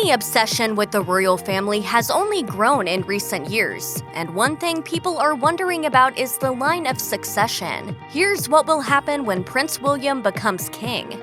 The obsession with the royal family has only grown in recent years, and one thing people are wondering about is the line of succession. Here's what will happen when Prince William becomes king.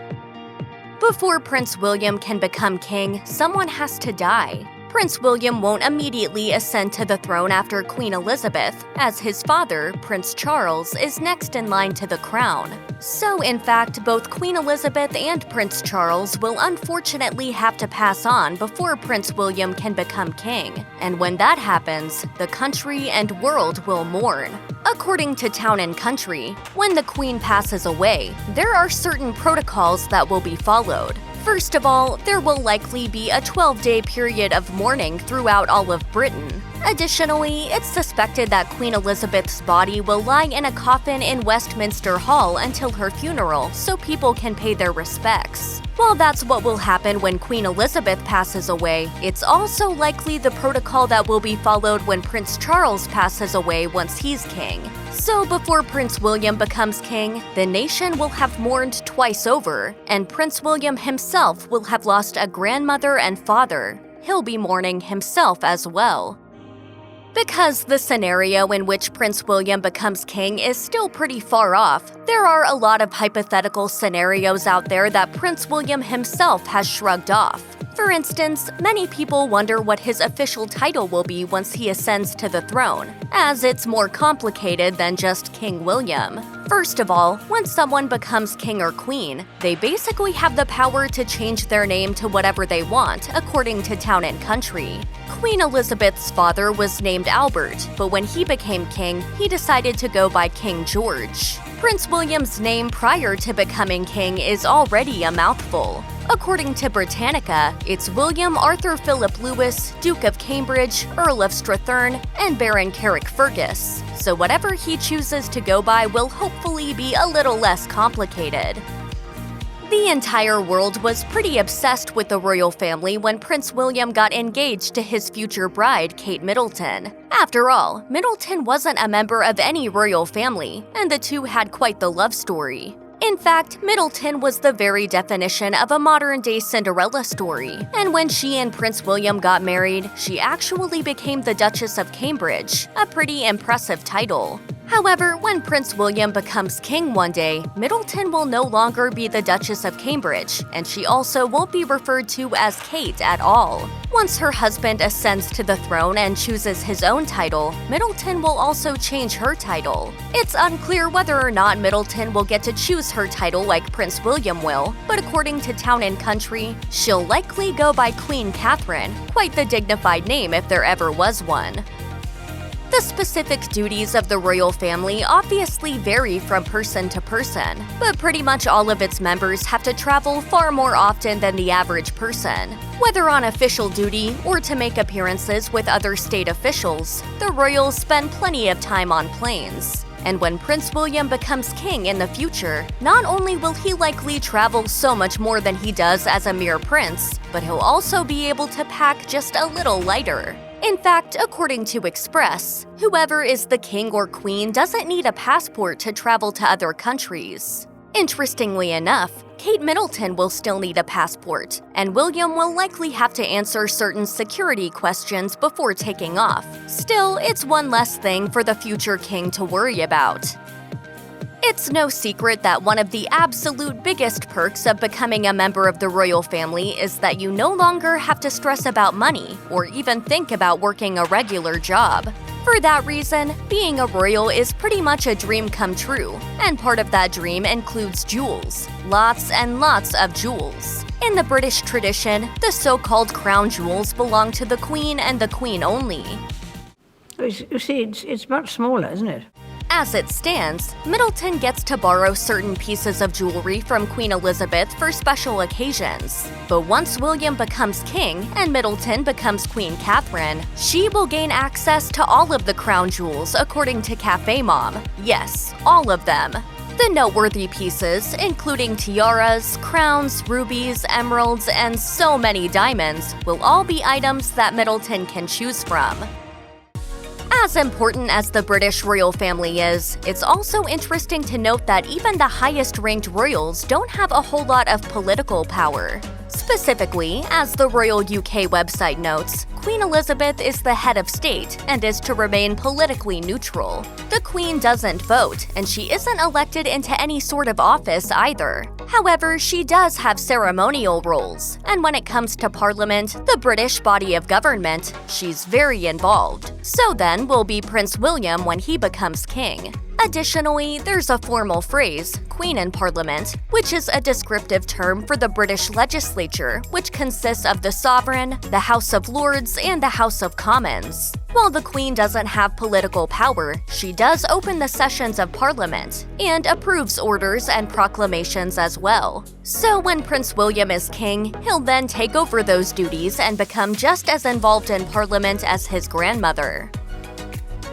Before Prince William can become king, someone has to die. Prince William won't immediately ascend to the throne after Queen Elizabeth, as his father, Prince Charles, is next in line to the crown. So, in fact, both Queen Elizabeth and Prince Charles will unfortunately have to pass on before Prince William can become king. And when that happens, the country and world will mourn. According to Town & Country, when the Queen passes away, there are certain protocols that will be followed. First of all, there will likely be a 12-day period of mourning throughout all of Britain. Additionally, it's suspected that Queen Elizabeth's body will lie in a coffin in Westminster Hall until her funeral so people can pay their respects. While that's what will happen when Queen Elizabeth passes away, it's also likely the protocol that will be followed when Prince Charles passes away once he's king. So before Prince William becomes king, the nation will have mourned twice over, and Prince William himself will have lost a grandmother and father. He'll be mourning himself as well. Because the scenario in which Prince William becomes king is still pretty far off, there are a lot of hypothetical scenarios out there that Prince William himself has shrugged off. For instance, many people wonder what his official title will be once he ascends to the throne, as it's more complicated than just King William. First of all, when someone becomes king or queen, they basically have the power to change their name to whatever they want, according to Town & Country. Queen Elizabeth's father was named Albert, but when he became king, he decided to go by King George. Prince William's name prior to becoming king is already a mouthful. According to Britannica, it's William Arthur Philip Lewis, Duke of Cambridge, Earl of Strathearn, and Baron Carrickfergus. So whatever he chooses to go by will hopefully be a little less complicated. The entire world was pretty obsessed with the royal family when Prince William got engaged to his future bride, Kate Middleton. After all, Middleton wasn't a member of any royal family, and the two had quite the love story. In fact, Middleton was the very definition of a modern-day Cinderella story, and when she and Prince William got married, she actually became the Duchess of Cambridge, a pretty impressive title. However, when Prince William becomes king one day, Middleton will no longer be the Duchess of Cambridge, and she also won't be referred to as Kate at all. Once her husband ascends to the throne and chooses his own title, Middleton will also change her title. It's unclear whether or not Middleton will get to choose her title like Prince William will, but according to Town & Country, she'll likely go by Queen Catherine, quite the dignified name if there ever was one. The specific duties of the royal family obviously vary from person to person, but pretty much all of its members have to travel far more often than the average person. Whether on official duty or to make appearances with other state officials, the royals spend plenty of time on planes. And when Prince William becomes king in the future, not only will he likely travel so much more than he does as a mere prince, but he'll also be able to pack just a little lighter. In fact, according to Express, whoever is the king or queen doesn't need a passport to travel to other countries. Interestingly enough, Kate Middleton will still need a passport, and William will likely have to answer certain security questions before taking off. Still, it's one less thing for the future king to worry about. It's no secret that one of the absolute biggest perks of becoming a member of the royal family is that you no longer have to stress about money or even think about working a regular job. For that reason, being a royal is pretty much a dream come true, and part of that dream includes jewels. Lots and lots of jewels. In the British tradition, the so-called crown jewels belong to the Queen and the Queen only. You see, it's much smaller, isn't it? As it stands, Middleton gets to borrow certain pieces of jewelry from Queen Elizabeth for special occasions. But once William becomes king and Middleton becomes Queen Catherine, she will gain access to all of the crown jewels according to Cafe Mom. Yes, all of them. The noteworthy pieces, including tiaras, crowns, rubies, emeralds, and so many diamonds, will all be items that Middleton can choose from. As important as the British royal family is, it's also interesting to note that even the highest-ranked royals don't have a whole lot of political power. Specifically, as the Royal UK website notes, Queen Elizabeth is the head of state and is to remain politically neutral. The Queen doesn't vote, and she isn't elected into any sort of office either. However, she does have ceremonial roles, and when it comes to Parliament, the British body of government, she's very involved. So then will be Prince William when he becomes king. Additionally, there's a formal phrase, Queen in Parliament, which is a descriptive term for the British legislature, which consists of the Sovereign, the House of Lords, and the House of Commons. While the Queen doesn't have political power, she does open the sessions of Parliament and approves orders and proclamations as well. So when Prince William is king, he'll then take over those duties and become just as involved in Parliament as his grandmother.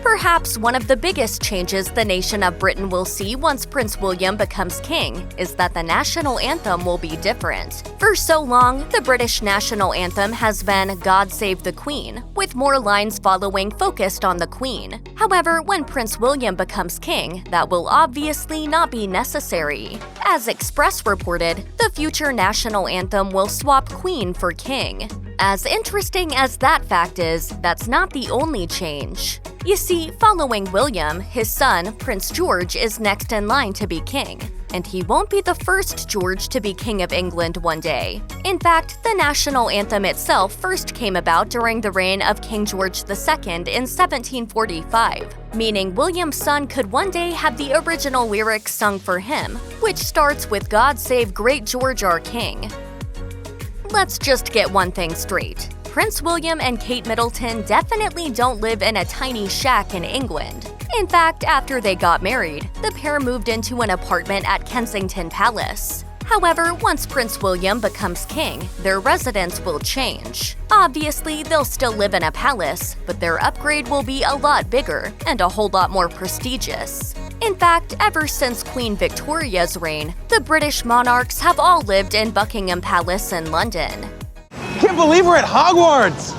Perhaps one of the biggest changes the nation of Britain will see once Prince William becomes king is that the national anthem will be different. For so long, the British national anthem has been God Save the Queen, with more lines following focused on the Queen. However, when Prince William becomes king, that will obviously not be necessary. As Express reported, the future national anthem will swap Queen for King. As interesting as that fact is, that's not the only change. You see, following William, his son, Prince George, is next in line to be king. And he won't be the first George to be King of England one day. In fact, the national anthem itself first came about during the reign of King George II in 1745, meaning William's son could one day have the original lyrics sung for him, which starts with God Save Great George our King. Let's just get one thing straight. Prince William and Kate Middleton definitely don't live in a tiny shack in England. In fact, after they got married, the pair moved into an apartment at Kensington Palace. However, once Prince William becomes king, their residence will change. Obviously, they'll still live in a palace, but their upgrade will be a lot bigger and a whole lot more prestigious. In fact, ever since Queen Victoria's reign, the British monarchs have all lived in Buckingham Palace in London. Can't believe we're at Hogwarts!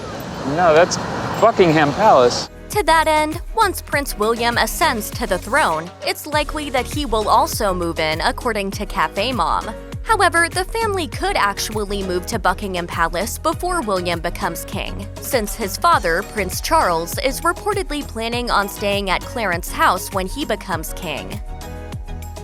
No, that's Buckingham Palace. To that end, once Prince William ascends to the throne, it's likely that he will also move in, according to Cafe Mom. However, the family could actually move to Buckingham Palace before William becomes king, since his father, Prince Charles, is reportedly planning on staying at Clarence House when he becomes king.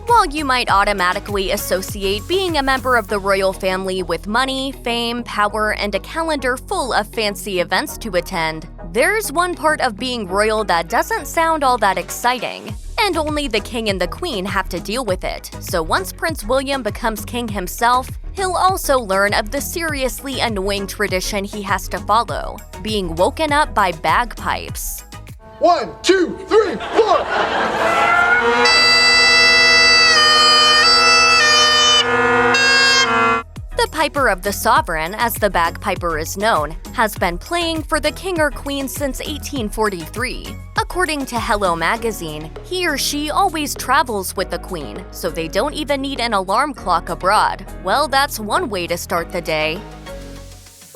While you might automatically associate being a member of the royal family with money, fame, power, and a calendar full of fancy events to attend, there's one part of being royal that doesn't sound all that exciting. And only the king and the queen have to deal with it. So once Prince William becomes king himself, he'll also learn of the seriously annoying tradition he has to follow, being woken up by bagpipes. 1, 2, 3, 4! The Piper of the Sovereign, as the bagpiper is known, has been playing for the king or queen since 1843. According to Hello magazine, he or she always travels with the queen, so they don't even need an alarm clock abroad. Well, that's one way to start the day.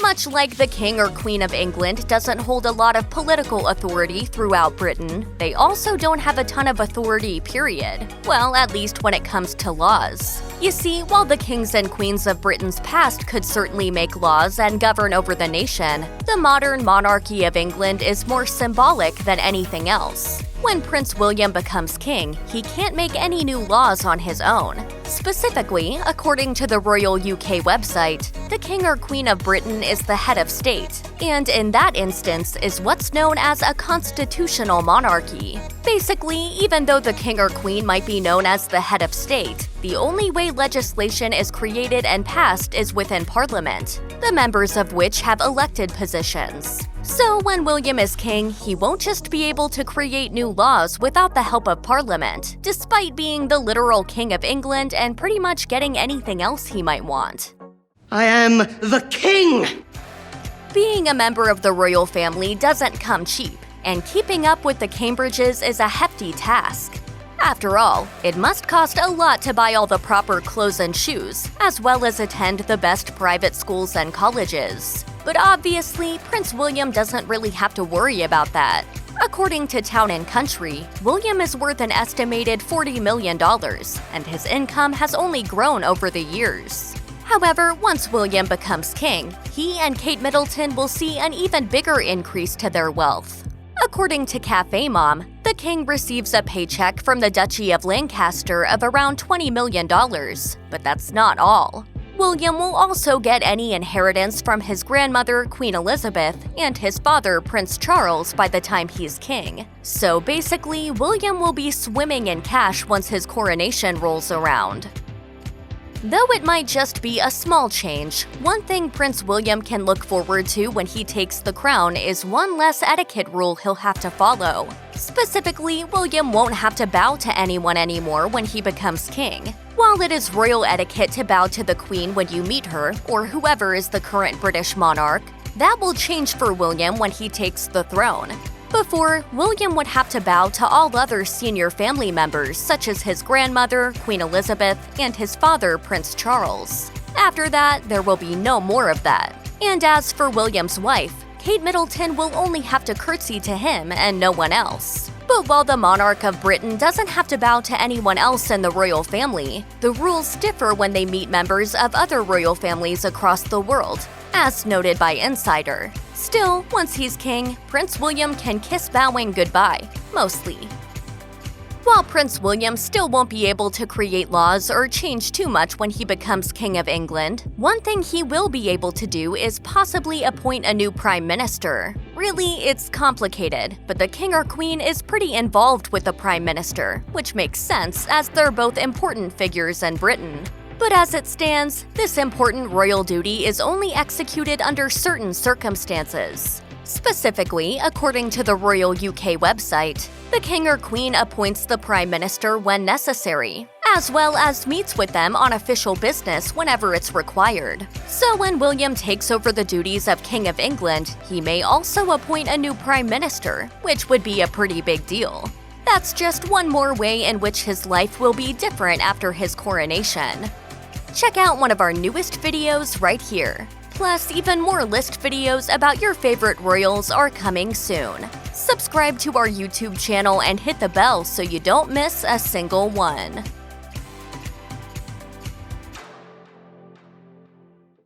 Much like the King or Queen of England doesn't hold a lot of political authority throughout Britain, they also don't have a ton of authority, period. Well, at least when it comes to laws. You see, while the kings and queens of Britain's past could certainly make laws and govern over the nation, the modern monarchy of England is more symbolic than anything else. When Prince William becomes king, he can't make any new laws on his own. Specifically, according to the Royal UK website, the King or Queen of Britain is the head of state, and in that instance is what's known as a constitutional monarchy. Basically, even though the King or Queen might be known as the head of state, the only way legislation is created and passed is within Parliament, the members of which have elected positions. So when William is king, he won't just be able to create new laws without the help of Parliament, despite being the literal King of England and pretty much getting anything else he might want. I am the king! Being a member of the royal family doesn't come cheap, and keeping up with the Cambridges is a hefty task. After all, it must cost a lot to buy all the proper clothes and shoes, as well as attend the best private schools and colleges. But obviously, Prince William doesn't really have to worry about that. According to Town & Country, William is worth an estimated $40 million, and his income has only grown over the years. However, once William becomes king, he and Kate Middleton will see an even bigger increase to their wealth. According to Cafe Mom, the king receives a paycheck from the Duchy of Lancaster of around $20 million, but that's not all. William will also get any inheritance from his grandmother, Queen Elizabeth, and his father, Prince Charles, by the time he's king. So basically, William will be swimming in cash once his coronation rolls around. Though it might just be a small change, one thing Prince William can look forward to when he takes the crown is one less etiquette rule he'll have to follow. Specifically, William won't have to bow to anyone anymore when he becomes king. While it is royal etiquette to bow to the Queen when you meet her, or whoever is the current British monarch, that will change for William when he takes the throne. Before, William would have to bow to all other senior family members such as his grandmother, Queen Elizabeth, and his father, Prince Charles. After that, there will be no more of that. And as for William's wife, Kate Middleton will only have to curtsy to him and no one else. But while the monarch of Britain doesn't have to bow to anyone else in the royal family, the rules differ when they meet members of other royal families across the world, as noted by Insider. Still, once he's king, Prince William can kiss bowing goodbye, mostly. While Prince William still won't be able to create laws or change too much when he becomes King of England, one thing he will be able to do is possibly appoint a new prime minister. Really, it's complicated, but the king or queen is pretty involved with the prime minister, which makes sense as they're both important figures in Britain. But as it stands, this important royal duty is only executed under certain circumstances. Specifically, according to the Royal UK website, the king or queen appoints the prime minister when necessary, as well as meets with them on official business whenever it's required. So when William takes over the duties of King of England, he may also appoint a new prime minister, which would be a pretty big deal. That's just one more way in which his life will be different after his coronation. Check out one of our newest videos right here. Plus, even more list videos about your favorite royals are coming soon. Subscribe to our YouTube channel and hit the bell so you don't miss a single one.